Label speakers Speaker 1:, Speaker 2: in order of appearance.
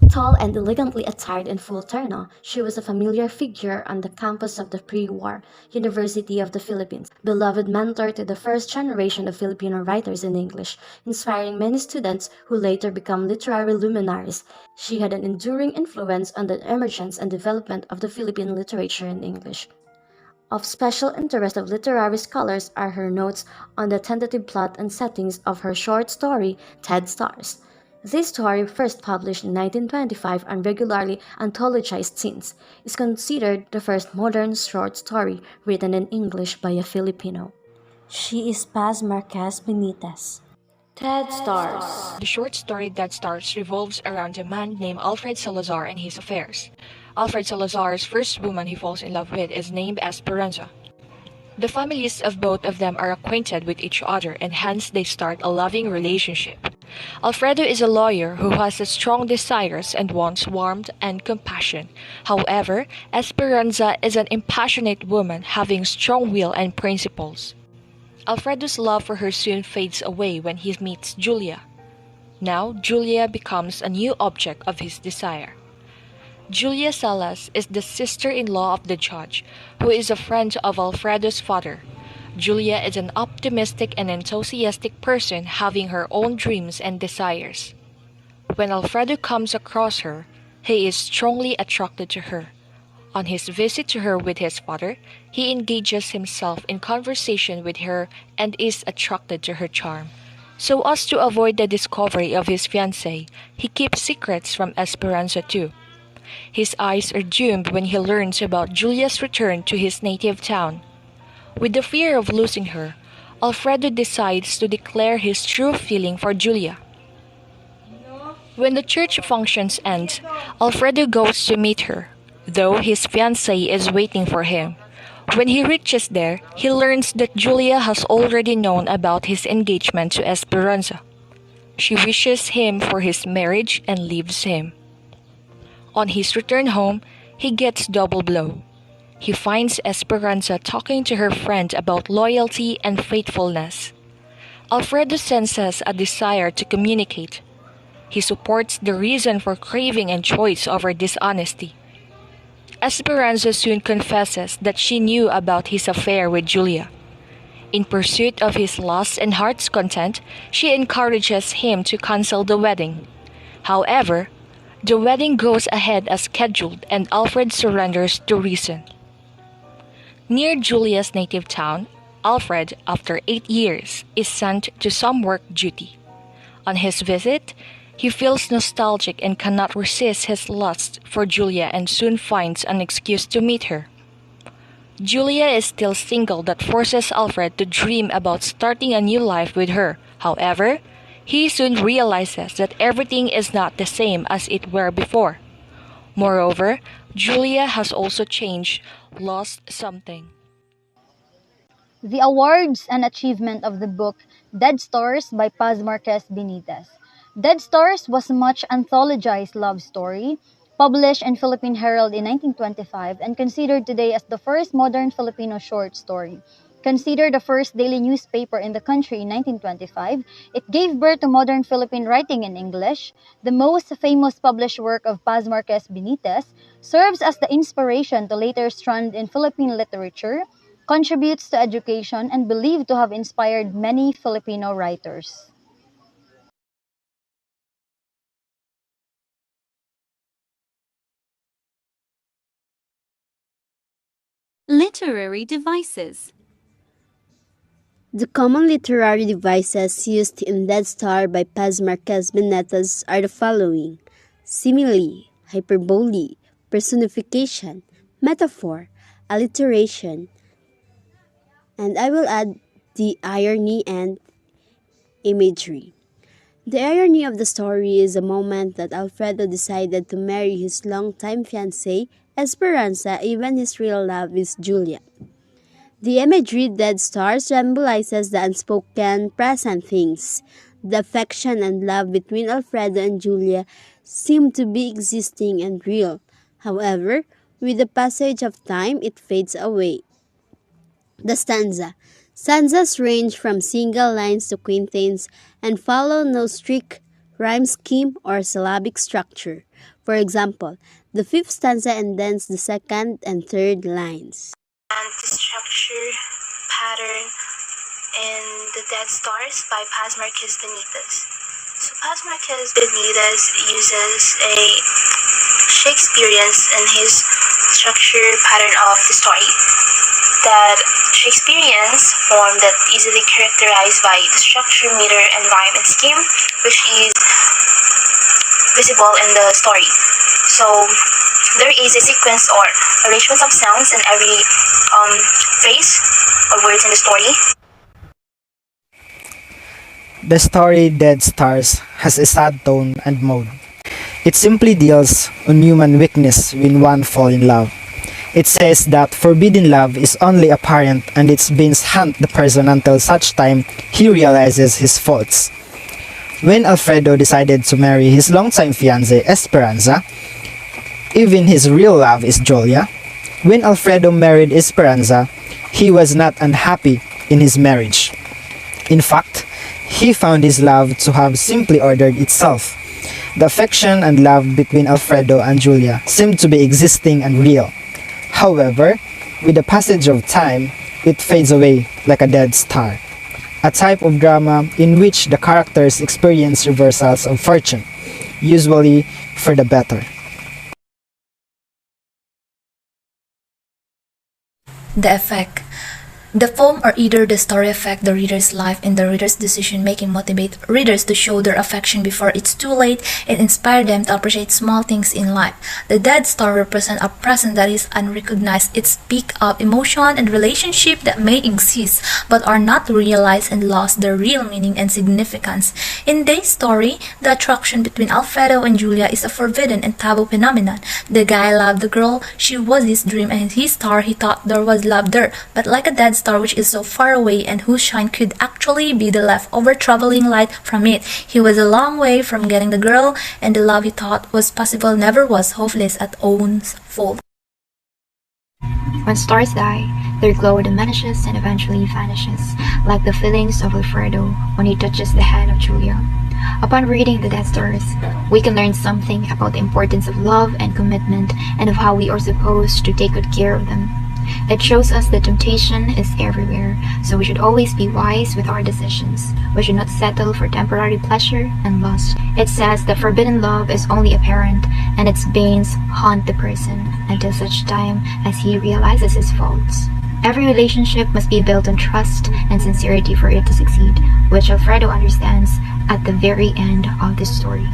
Speaker 1: Tall and elegantly attired in full terno, she was a familiar figure on the campus of the pre-war University of the Philippines, beloved mentor to the first generation of Filipino writers in English, inspiring many students who later become literary luminaries. She had an enduring influence on the emergence and development of the Philippine literature in English. Of special interest of literary scholars are her notes on the tentative plot and settings of her short story, Ted Stars. This story, first published in 1925 and regularly anthologized since, is considered the first modern short story written in English by a Filipino. She is Paz Marquez Benitez. Ted Stars.
Speaker 2: The short story that starts revolves around a man named Alfred Salazar and his affairs. Alfred Salazar's first woman he falls in love with is named Esperanza. The families of both of them are acquainted with each other and hence they start a loving relationship. Alfredo is a lawyer who has a strong desires and wants warmth and compassion. However, Esperanza is an impassionate woman having strong will and principles. Alfredo's love for her soon fades away when he meets Julia. Now, Julia becomes a new object of his desire. Julia Salas is the sister-in-law of the judge, who is a friend of Alfredo's father. Julia is an optimistic and enthusiastic person having her own dreams and desires. When Alfredo comes across her, he is strongly attracted to her. On his visit to her with his father, he engages himself in conversation with her and is attracted to her charm. So as to avoid the discovery of his fiancée, he keeps secrets from Esperanza too. His eyes are doomed when he learns about Julia's return to his native town. With the fear of losing her, Alfredo decides to declare his true feeling for Julia. When the church functions end, Alfredo goes to meet her, though his fiancée is waiting for him. When he reaches there, he learns that Julia has already known about his engagement to Esperanza. She wishes him for his marriage and leaves him. On his return home, he gets double blow. He finds Esperanza talking to her friend about loyalty and faithfulness. Alfredo senses a desire to communicate. He supports the reason for craving and choice over dishonesty. Esperanza soon confesses that she knew about his affair with Julia. In pursuit of his lust and heart's content, she encourages him to cancel the wedding. However, the wedding goes ahead as scheduled and Alfred surrenders to reason. Near Julia's native town, Alfred, after 8 years, is sent to some work duty. On his visit, he feels nostalgic and cannot resist his lust for Julia and soon finds an excuse to meet her. Julia is still single that forces Alfred to dream about starting a new life with her. However, he soon realizes that everything is not the same as it were before. Moreover, Julia has also changed, lost something.
Speaker 3: The awards and achievement of the book Dead Stars by Paz Marquez Benitez. Dead Stars was a much anthologized love story, published in Philippine Herald in 1925 and considered today as the first modern Filipino short story. Considered the first daily newspaper in the country in 1925, it gave birth to modern Philippine writing in English. The most famous published work of Paz Marquez Benitez serves as the inspiration to later strand in Philippine literature, contributes to education, and believed to have inspired many Filipino writers.
Speaker 4: Literary devices.
Speaker 5: The common literary devices used in Dead Star by Paz Marquez Benitez are the following: simile, hyperbole, personification, metaphor, alliteration, and I will add the irony and imagery. The irony of the story is the moment that Alfredo decided to marry his longtime fiancée, Esperanza, even his real love is Julia. The imagery Dead Stars symbolizes the unspoken present things. The affection and love between Alfredo and Julia seem to be existing and real. However, with the passage of time, it fades away. The stanza. Stanzas range from single lines to quatrains and follow no strict rhyme scheme or syllabic structure. For example, the fifth stanza indents the second and third lines.
Speaker 6: And the structure pattern in The Dead Stars by Paz Marquez Benitez. So Paz Marquez Benitez uses a Shakespearean in his structure pattern of the story. That Shakespearean form that easily characterized by the structure, meter, and rhyme and scheme, which is visible in the story. So there is a sequence or arrangement of sounds in every phrase or words in the story.
Speaker 7: The story Dead Stars has a sad tone and mode. It simply deals on human weakness when one falls in love. It says that forbidden love is only apparent and its beings hunt the person until such time he realizes his faults. When Alfredo decided to marry his longtime fiancée Esperanza, even his real love is Julia. When Alfredo married Esperanza, he was not unhappy in his marriage. In fact, he found his love to have simply ordered itself. The affection and love between Alfredo and Julia seemed to be existing and real. However, with the passage of time, it fades away like a dead star. A type of drama in which the characters experience reversals of fortune, usually for the better.
Speaker 8: The effect. The poem or either the story affect the reader's life and the reader's decision making motivate readers to show their affection before it's too late and inspire them to appreciate small things in life. The Dead Star represents a present that is unrecognized. It speaks of emotion and relationship that may exist but are not realized and lost their real meaning and significance. In this story, the attraction between Alfredo and Julia is a forbidden and taboo phenomenon. The guy loved the girl, she was his dream and his star, he thought there was love there, but like a dead star which is so far away and whose shine could actually be the leftover traveling light from it. He was a long way from getting the girl, and the love he thought was possible never was, hopeless at own's fault.
Speaker 9: When stars die, their glow diminishes and eventually vanishes, like the feelings of Alfredo when he touches the hand of Julia. Upon reading The Dead Stars, we can learn something about the importance of love and commitment and of how we are supposed to take good care of them. It shows us that temptation is everywhere, so we should always be wise with our decisions. We should not settle for temporary pleasure and lust. It says that forbidden love is only apparent, and its banes haunt the person until such time as he realizes his faults. Every relationship must be built on trust and sincerity for it to succeed, which Alfredo understands at the very end of the story.